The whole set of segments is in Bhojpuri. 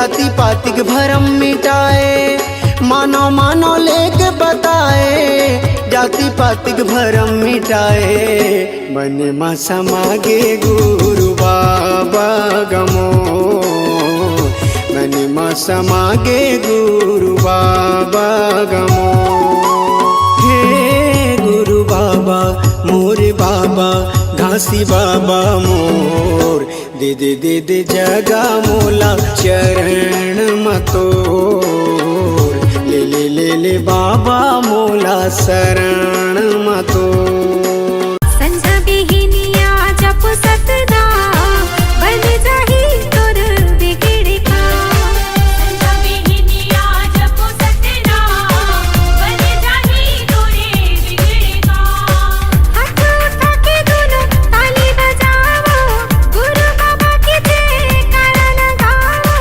जाति पातिक भरम मिटाए, मानो मानो लेके बताए, जाति पातिक भरम मिटाए। मन में समागे गुरु बाबा गमो, मन में समागे गुरु बाबा गमो। हे गुरु बाबा मोरे बाबा घासी बाबा मोर, दे दे दे दे जगा मोला चरण मतोर, ले ले ले ले बाबा मोला शरण मतोर। संझा बिहनिया जप सतनाम, बन जाही तोर बिगड़ का। संझा बिहनिया जप सतनाम, बन जाही तोरे बिगड़ का। हाथ उठा के दोनों ताली बजाओ, गुरु बाबा के जयकारा लगाओ,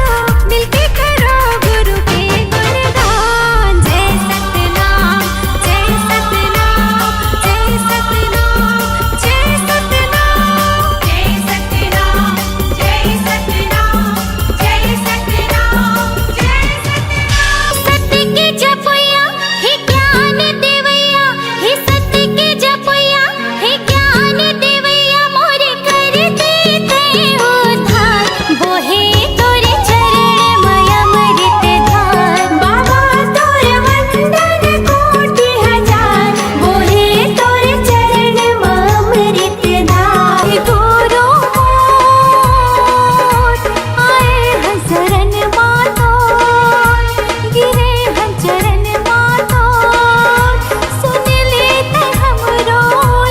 मिलके करो गुरु के गुणगान। जय सतनाम जय सतनाम जय सतनाम जय सतनाम जय सतनाम जय सतनाम जय सतनाम जय सतनाम। सत्य के जपैया हे ज्ञान देवैया, हे सत्य के जपैया हे ज्ञान देवैया, मोरे कर देते उद्धार, बोहे तोरे चरण मय अमृत धार। बाबा तोरे वंदन कोटि हजार, बोहे तोरे चरण मय अमृत धार। गुरु मोर आए हैं शरण मातोर, गिरे हैं चरण मातोर, सुन लेते हमरो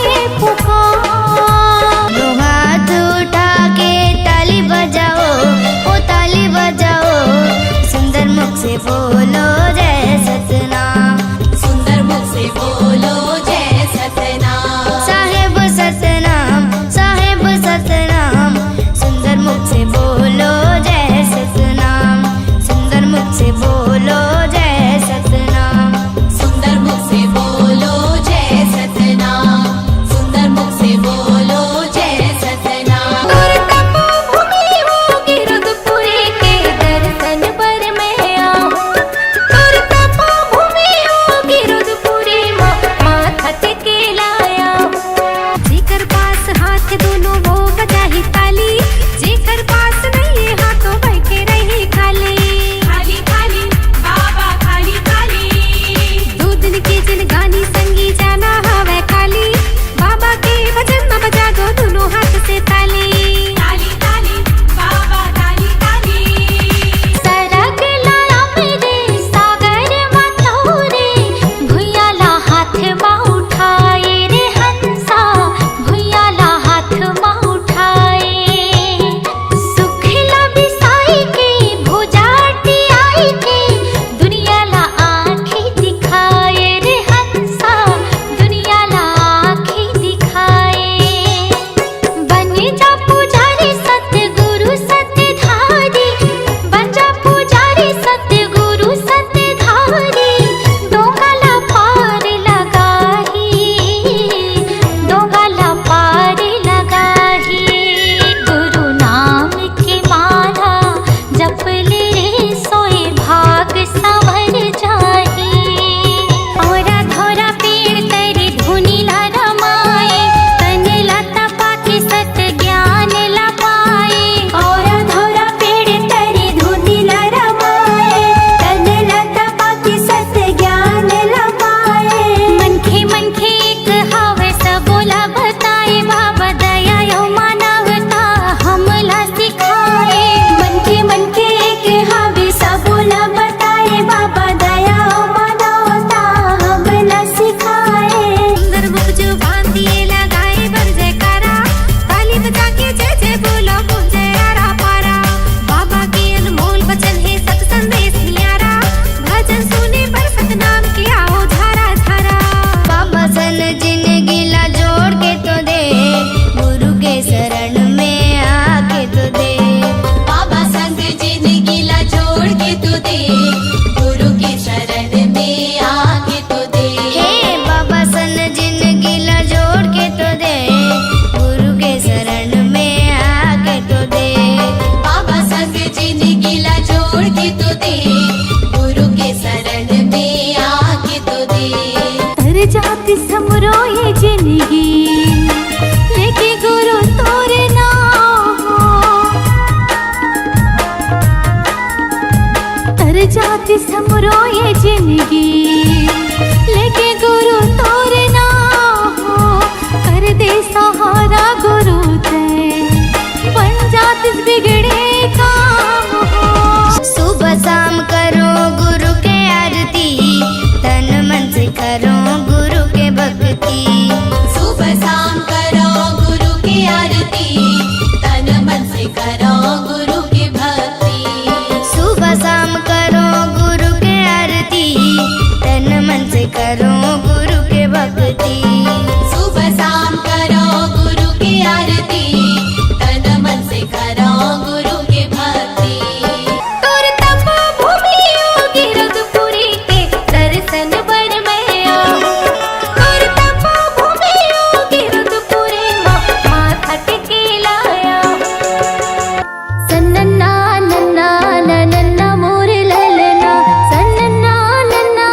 ये पुकार। हाथ उठा के ताली बजाओ, ओ ताली बजाओ, सुंदर मुख से बोलो जय सतनाम। सुंदर मुख से बोलो जय सतनाम। साहेब सतनाम साहेब सतनाम, सुंदर मुख से बोलो जय सतनाम। सुंदर मुख से बोलो जय सतनाम। सुंदर मुख से बोलो जय सतनाम। सुंदर मुख से बोलो जय सतनाम। और तपोभूमि होगी रुद्रपुरी के दर्शन पर मैं आऊं। और तपोभूमि होगी रुद्रपुरी माथा टेके लाया। जेकर पास हाथ दोनों वो बजाही ताली, जेकर पास नहीं हाथों बैठे रही खाली। खाली खाली बाबा खाली खाली, दो दिन के दिन गानी संगी जाना हवे खाली। बाबा के भजन में बजा दो दोनों हाथ से ताली। ताली ताली बाबा ताली ताली। सरग लाया मेरे सागर मथुरे, भुइयाला हाथ माँ उठाए रे हंसा, भुइयाला हाथ माँ उठाए। सुखला बिसाई के भुजाटी आई के, दुनियाला आँखें दिखाए रे हंसा, दुनियाला आँखें दिखाए। बन जा पुजारी सतगुरु सतधारी, बन जा पुजारी सतगुरु सतधारी, दोगला पार लगाही, दोगला पार लगाही। गुरु नाम की माला जप ले रे सोए भाग संवर जाही। औरा धोरा पेड़ तेरे धुनी ला रमाए, तन लता पाके सत ज्ञान ला पाए। औरा धोरा पेड़ तेरे धुनी ला रमाए, तन लता पाके सत ज्ञान ला पाए। मनखे एक हावे सबोला बताए, बाबा दया यो मानवता हमला सिखाए। मनखे एक हावे सबोला बताए, बाबा दया यो मानवता हमला सिखाए। सुंदर मुख जुबान दिए लगाए बर जयकारा, ताली बजा के जय जय बोलो गूंजे आरा पारा। बाबा के अनमोल वचन है सत संदेश न्यारा, भजन सुने पर सतनाम की आओ धारा धारा। बाबा सन जिंदगी ला जोड़ के तो दे, गुरु के शरण में आके तो दे। बाबा संग जिंदगी ला जोड़ के तू दे, गुरु के शरण में आके तो दे। हे बाबा सन जिंदगी ला जोड़ के तो दे, गुरु के शरण में आके तो दे। बाबा संग जिंदगी ला जोड़ दे, गुरु के शरण में आके तो दे। तर जाती समरो ये जिंदगी लेके गुरु तोरे नाम हो। तर जाती समरो ये जिंदगी लेके गुरु तोरे नाम हो। कर दे सहारा गुरु ते बन जाती बिगड़े काम हो। सुबह शाम करो गुरु के आरती, तन मन से करो गुरु के भक्ति। सुबह शाम करो गुरु की आरती, तन मन से करो गुरु की भक्ति। सुबह शाम करो गुरु के आरती, तन मन से करो गुरु के भक्ति। सुबह शाम करो गुरु की आरती, तन मन से करो गुरु की भक्ति। तोर तपो भूमि योगी रघुपुरी के दर्शन बर मैं आऊं। तोर तपो भूमि योगी रघुपुरी माथा टेके लाया। सन्नन्ना नन्ना नन्ना मोरे ललना, सन्नन्ना नन्ना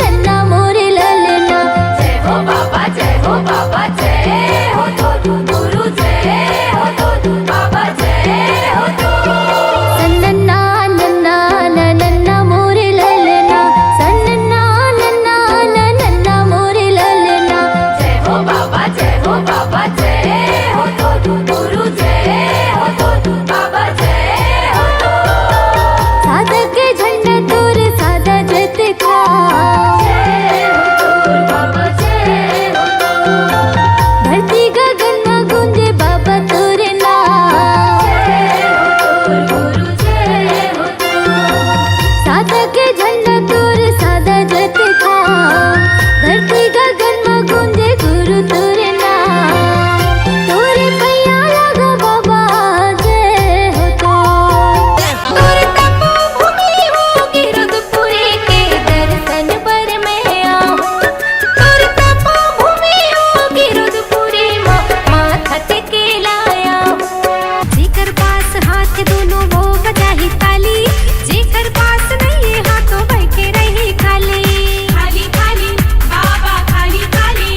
नन्ना मोरे ललना। जय हो बाबा जय हो बाबा जय हो तो गुरु जय हो तो बाबा जय हो तो। सन्नन्ना नन्ना नन्ना मोरे ललना, सन्नन्ना नन्ना नन्ना मोरे ललना। जय हो बाबा जय हो तो गुरु जय हो तो बाबा जय हो तो। साधक के झंडा तोर साधा जत था। जय हो तो बाबा जय हो तो। धरती गगन में गूंजे बाबा तोरे नाम। जय हो तो गुरु जय हो तो। साधक के झंडा तोर साधा जत था। धरती गगन में गूंजे गुरु तोरे नाम। तोरे पैया लगा बाबा जय हो तो। तोर तपो भूमि होगी रघुपुरी के दर्शन पर मैं आऊं। तोर तपो भूमि होगी रघुपुरी माथा टेके लाया। जेकर पास हाथ दोनों वो बजाही ताली, जेकर पास नहीं है हाथों बैठे रही खाली। खाली खाली बाबा खाली खाली।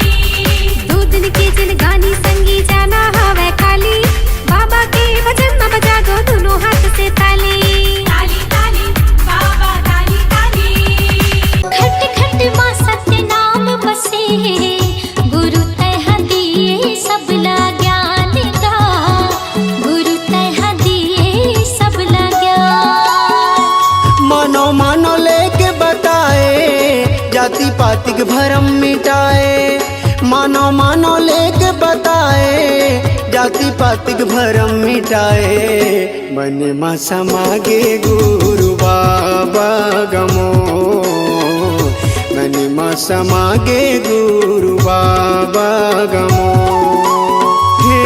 दो दिन के जिन गानी संगी जाना हवे खाली। बाबा के भजन में बजा दो दोनों हाथ से ताली। ताली ताली बाबा ताली ताली। खट खट माँ सत्य नाम बसे, गुरु तह दिए सबला ज्ञान का। गुरु तह दिए सबला ज्ञान। मानो मानो लेके बताए, जाति पाति के भरम मिटाए। मानो मानो लेके बताए, जाति पाति के भरम मिटाए। मन में समागे गुरु बाबा गमो, मन में समागे गुरु बाबा गमो। हे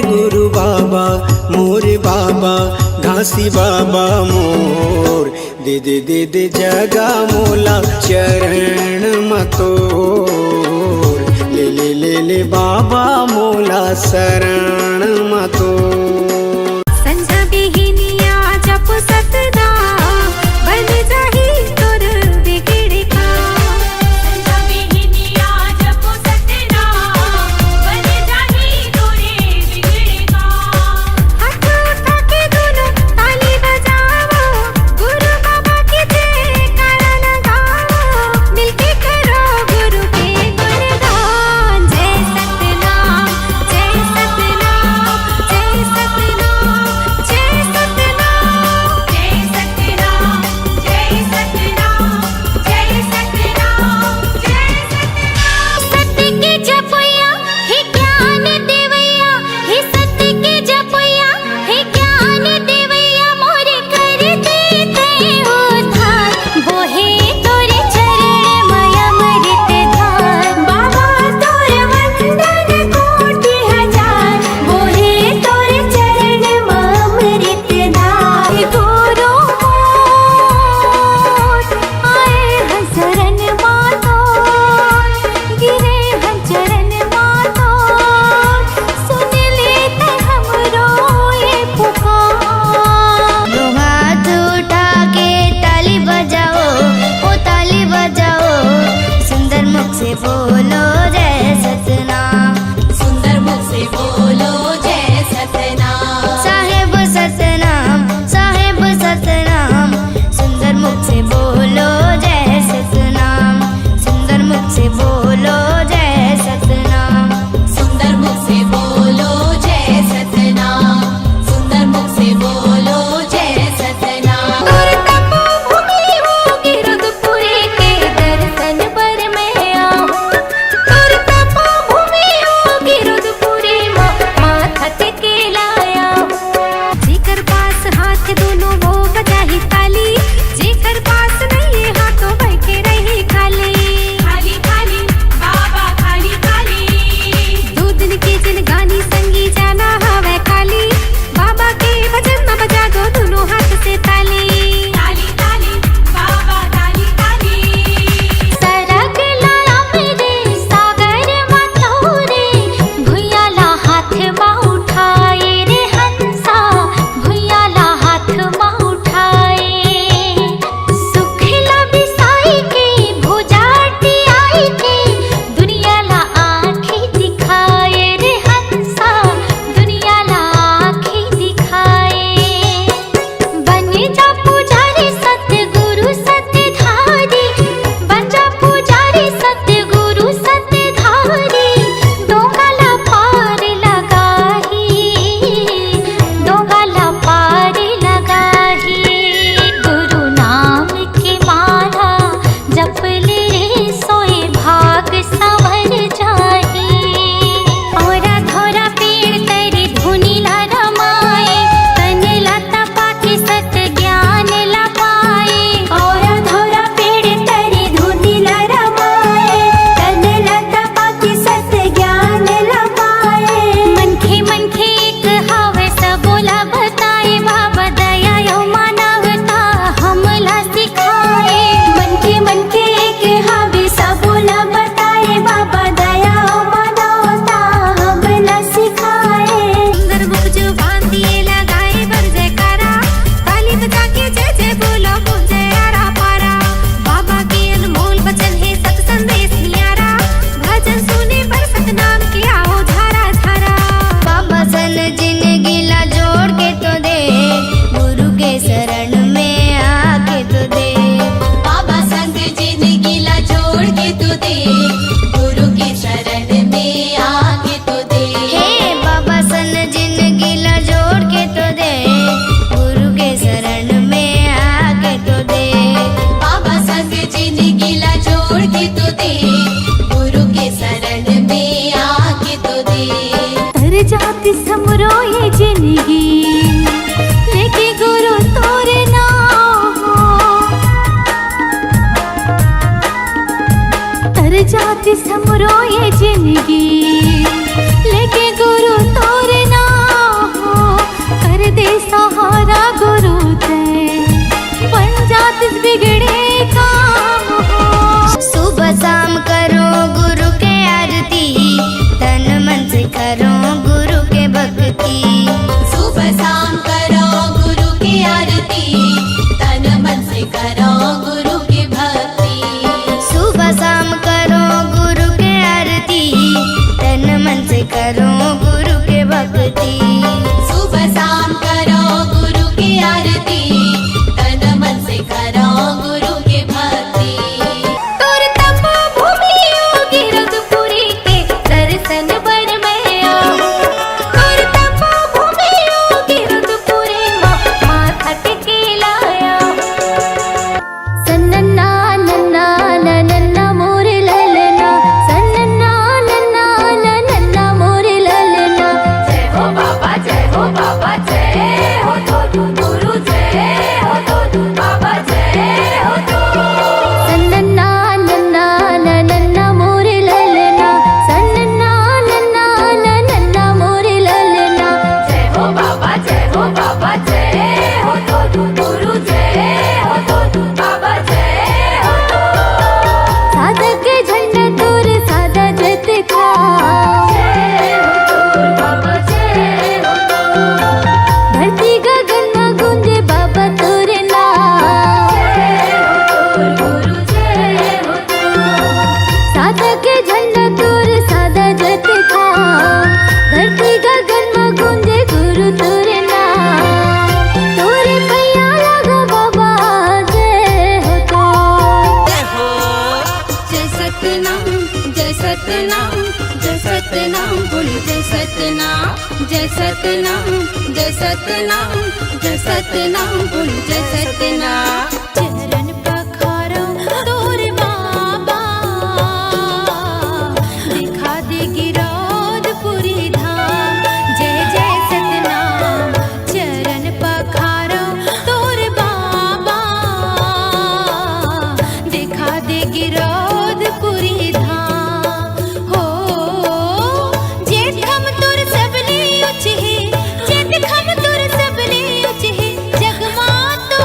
गुरु बाबा मोर बाबा घासी बाबा मोर, दे दे दे दे जगा मोला चरण मतोर। ले ले ले ले बाबा मोला शरण मतोर। संझा बिहिनिया जप सतनाम, बन जाही तोर बिगड़े काम। संझा बिहिनिया जपो सतनाम, बन जाही तोरे बिगड़े काम। हाथ उठा के दोनों ताली बजाओ, गुरु बाबा की जयकारा लगाओ। मिलके करो गुरु के गुणगान। जय सतनाम जय सतनाम जय सतनाम। दे, गुरु की शरण में आके तो दे। हे बाबा सन जिंदगी ला जोड़ के तो दे, गुरु के शरण में आके तो दे। बाबा संग जिंदगी ला जोड़ के तो दे, गुरु के शरण में आके तो दे। तर जाती समरो ये जिंदगी लेके गुरु तोरे नाम हो। तर जाती समरो ये जिंदगी लेके गुरु तोरे नाम हो। कर दे सहारा गुरु ते बन जाती बिगड़े काम हो। सुबह शाम करो गुरु के आरती, तन मन से करो गुरु के भक्ति। सुबह शाम करो गुरु की आरती, तन मन से करो गुरु की भक्ति। सुबह शाम करो गुरु के आरती, तन मन से करो गुरु के भक्ति। सुबह शाम करो गुरु की आरती, तन मन से करो गुरु की भक्ति। तोर तपो भूमि योगी रघुपुरी के दर्शन बर मैया। तोर तपो भूमि योगी रघुपुरी माथा टेके लाया। सन्नन्ना नन्ना नन्ना मोर ललना, सन्नन्ना नन्ना नन्ना मोर ललना। जय हो बाबा जय हो बाबा जय हो तो गुरु जय हो तो बाबा जय हो तो। सन्नन्ना नन्ना नन्ना मोर ललना, सन्नन्ना नन्ना नन्ना मोर ललना। जय हो बाबा जय हो तो गुरु जय हो तो बाबा जय हो तो। साधक झंडा तोर सादा जत खा, जय हो तो बाबा जय हो तो। धरती गगन में गूंजे बाबा तोर नाम, जय हो तो गुरु जय हो तो। साधक झंडा तोर सादा जत खा, धरती गगन में गूंजे गुरु तोर नाम। तोरे पैया लागो बाबा जय हो तो। जय सतनाम जय सतनाम जय सतनाम बोली जय सतनाम जय सतनाम जय सतनाम जय सतनाम बोली जय सतनाम। चरण पखारो तोरे बाबा, दिखा दे गिरौदपुरी धाम। जय जय सतनाम चरण पखारो तोरे बाबा, दिखा दे गिरौदपुरी धाम। हो जेठ हम तुर सबले उचहे, जेठ हम तुर सबले उचहे, जगमा तो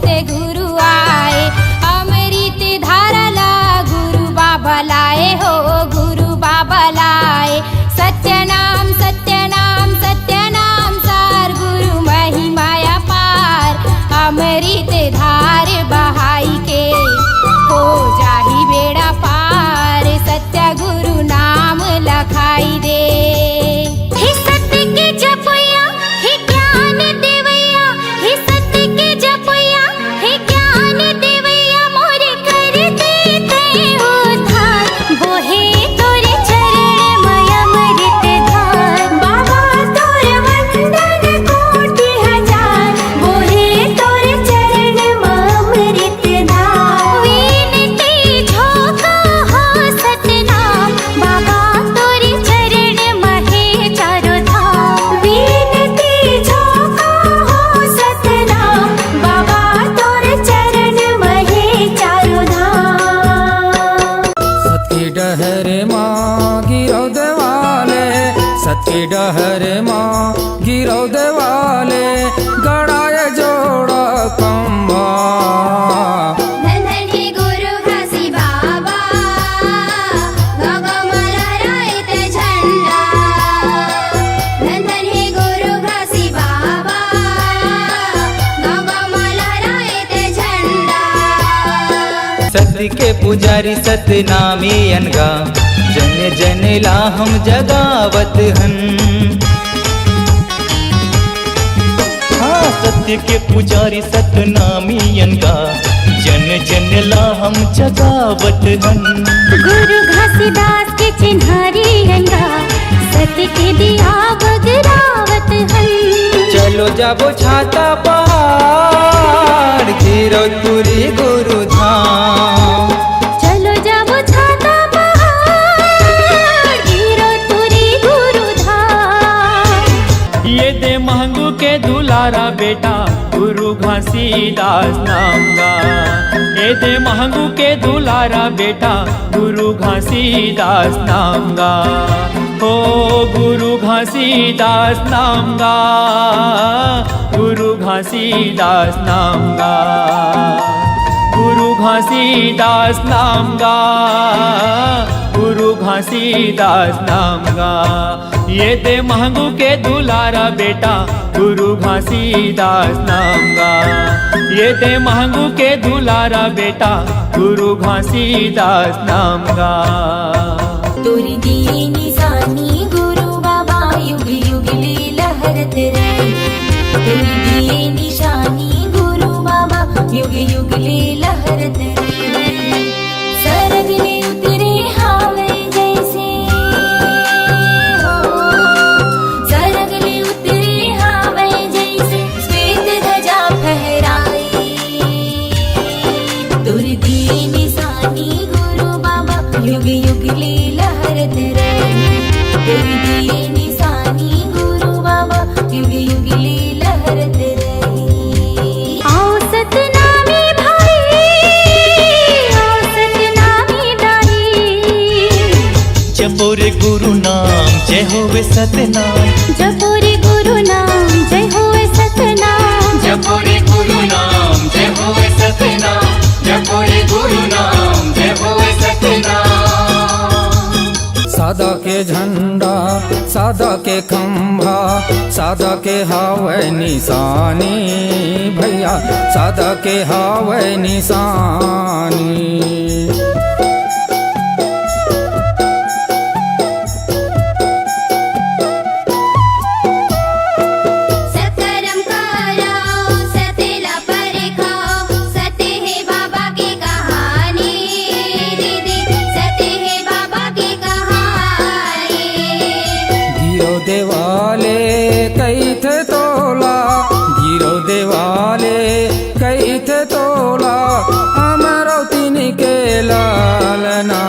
सतगुरु आए, अमृत धाराला गुरु बाबा लाए हो, गुरु बाबा लाए। सत्यनाम सत्यनाम सत्यनाम सार, गुरु महिमाया पार, अमृत धार बहाई के हो जाही बेड़ा पार, सत्य गुरु नाम लखाई दे। हे सत्य के जपैया हे ज्ञान देवैया, हे सत्य के जपैया हे ज्ञान देवैया, मोरे कर देते उद्धार, बोहे तोरे चरण मय अमृत धार। बाबा तोर वंदन कोटि हजार, बोहे तोरे चरण मय अमृत धार। विनती झोंका हो सतनाम, बाबा तोरे चरण महे चारो धाम। विनती झोंका हो सतनाम, बाबा तोरे चरण महे चारो धाम। सतकी डहर माँ गिरौ देवाले, सतकी डहर माँ गिरौ देवाले, गड़ाय जोड़ा खंभा। धन धन हे गुरु घासी बाबा, गगो मला रायत झंडा। धन धन हे गुरु घासी बाबा, गगो मला रायत झंडा। सत्य के पुजारी सतनामी अनगा, जन जन ला हम जगावत हन। हाँ, सत्य के पुजारी सतनामी अनगा, जन जन ला हम जगावत हन। गुरु घासीदास के चिन्हारी रंगा, सत्य के दिया बगरावत हन। चलो जाबो छाता पहाड़, गिरौदपुरी गुरु धाम। चलो जाबो छाता पहाड़, गिरौदपुरी गुरु धाम। ये दे महंगू के दुलारा बेटा गुरु घासीदास नाम गा, ये दे महंगू के दुलारा बेटा गुरु घासीदास नाम गा। हो गुरु घासीदास नाम गा, गुरु घासीदास नाम गा, गुरु घासीदास नाम गा, गुरु घासीदास नाम गा। ये दे महंगू के दुलारा बेटा गुरु घासीदास नाम गा, ये दे महंगू के दुलारा बेटा गुरु घासीदास नाम गा। तोरी दिए निशानी गुरु बाबा, युग युग ले लहरत रहे। तोरी दिए निशानी गुरु बाबा, युग युग ले लहरत रहे। सरग ले उतरे हावे जैसे हो, सरग ले उतरे हावे जैसे, श्वेत ध्वजा फहराई। तोरी दिए निशानी गुरु बाबा, युग युग ले लहरत रहे। तोरी दिए निशानी गुरु बाबा, युग युग ले लहरत रहे। आओ सतनामी भाई, आओ सतनामी दाई। जपो रे गुरु नाम, जय होवे सतनाम। जपो रे गुरु नाम, जय होवे सतनाम। जपो रे गुरु नाम, जय होवे सतनाम। जपो रे गुरु नाम, जय होवे सतनाम। सादा के झंडा, सादा के खंभा, सादा के हावे निशानी भैया, सादा के हावे निशानी। सत्कर्म करो, सतेला परखाओ, सत्य है बाबा की कहानी। दीदी सत्य है बाबा की कहानी। गिरो देवाले कैथ तोला, गिरो देवाले कैथ तोला, अमरौती के लालना।